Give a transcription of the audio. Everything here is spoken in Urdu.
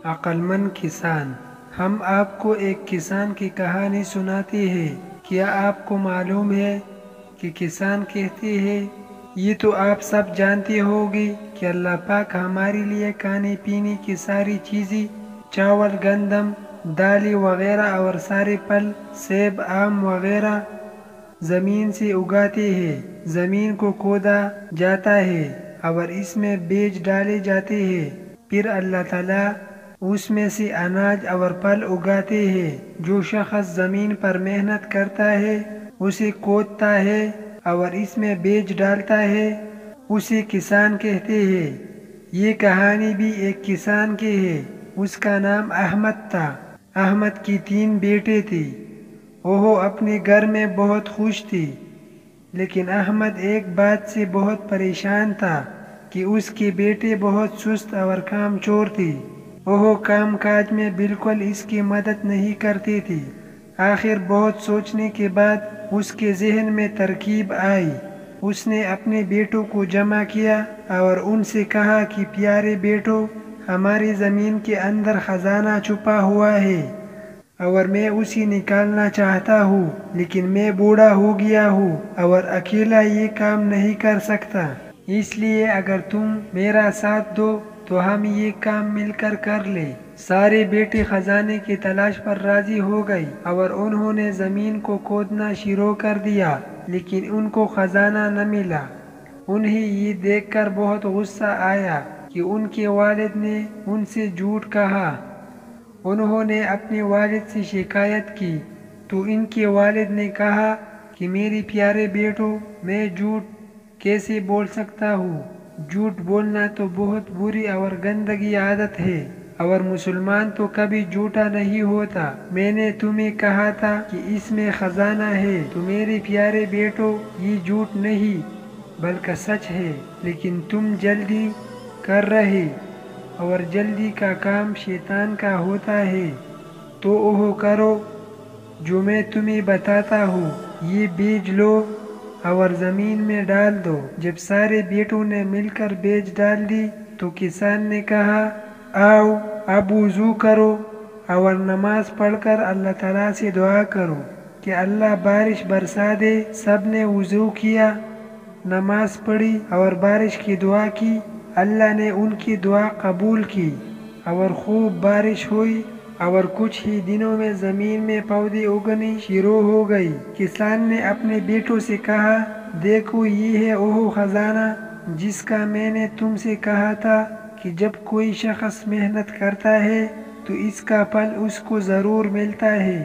عقلمند کسان۔ ہم آپ کو ایک کسان کی کہانی سناتے ہیں۔ کیا آپ کو معلوم ہے کہ کسان کہتے ہیں یہ تو آپ سب جانتے ہوگے کہ اللہ پاک ہمارے لیے کھانے پینے کی ساری چیزیں، چاول، گندم، دالیں وغیرہ اور سارے پھل، سیب، آم وغیرہ زمین سے اگاتے ہیں۔ زمین کو کھودا جاتا ہے اور اس میں بیج ڈالے جاتے ہیں، پھر اللہ تعالیٰ اس میں سے اناج اور پھل اگاتے ہیں۔ جو شخص زمین پر محنت کرتا ہے، اسے کھودتا ہے اور اس میں بیج ڈالتا ہے، اسے کسان کہتے ہیں۔ یہ کہانی بھی ایک کسان کی ہے۔ اس کا نام احمد تھا۔ احمد کی 3 بیٹے تھے۔ وہ اپنے گھر میں بہت خوش تھے، لیکن احمد ایک بات سے بہت پریشان تھا کہ اس کے بیٹے بہت سست اور کام چور تھے۔ وہ کام کاج میں بالکل اس کی مدد نہیں کرتے تھے۔ آخر بہت سوچنے کے بعد اس کے ذہن میں ترکیب آئی۔ اس نے اپنے بیٹوں کو جمع کیا اور ان سے کہا کہ پیارے بیٹوں، ہماری زمین کے اندر خزانہ چھپا ہوا ہے اور میں اسے نکالنا چاہتا ہوں، لیکن میں بوڑھا ہو گیا ہوں اور اکیلا یہ کام نہیں کر سکتا۔ اس لیے اگر تم میرا ساتھ دو تو ہم یہ کام مل کر کر لیں۔ سارے بیٹے خزانے کی تلاش پر راضی ہو گئے اور انہوں نے زمین کو کھودنا شروع کر دیا، لیکن ان کو خزانہ نہ ملا۔ انہیں یہ دیکھ کر بہت غصہ آیا کہ ان کے والد نے ان سے جھوٹ کہا۔ انہوں نے اپنے والد سے شکایت کی تو ان کے والد نے کہا کہ میرے پیارے بیٹوں، میں جھوٹ کیسے بول سکتا ہوں؟ جھوٹ بولنا تو بہت بری اور گندگی عادت ہے، اور مسلمان تو کبھی جھوٹا نہیں ہوتا۔ میں نے تمہیں کہا تھا کہ اس میں خزانہ ہے تو میرے پیارے بیٹوں، یہ جھوٹ نہیں بلکہ سچ ہے، لیکن تم جلدی کر رہے اور جلدی کا کام شیطان کا ہوتا ہے۔ تو وہ کرو جو میں تمہیں بتاتا ہوں، یہ بیج لو اور زمین میں ڈال دو۔ جب سارے بیٹوں نے مل کر بیج ڈال دی تو کسان نے کہا، آؤ اب وضو کرو اور نماز پڑھ کر اللہ تعالیٰ سے دعا کرو کہ اللہ بارش برسا دے۔ سب نے وضو کیا، نماز پڑھی اور بارش کی دعا کی۔ اللہ نے ان کی دعا قبول کی اور خوب بارش ہوئی اور کچھ ہی دنوں میں زمین میں پودے اگنے شروع ہو گئی۔ کسان نے اپنے بیٹوں سے کہا، دیکھو یہ ہے وہ خزانہ جس کا میں نے تم سے کہا تھا کہ جب کوئی شخص محنت کرتا ہے تو اس کا پھل اس کو ضرور ملتا ہے۔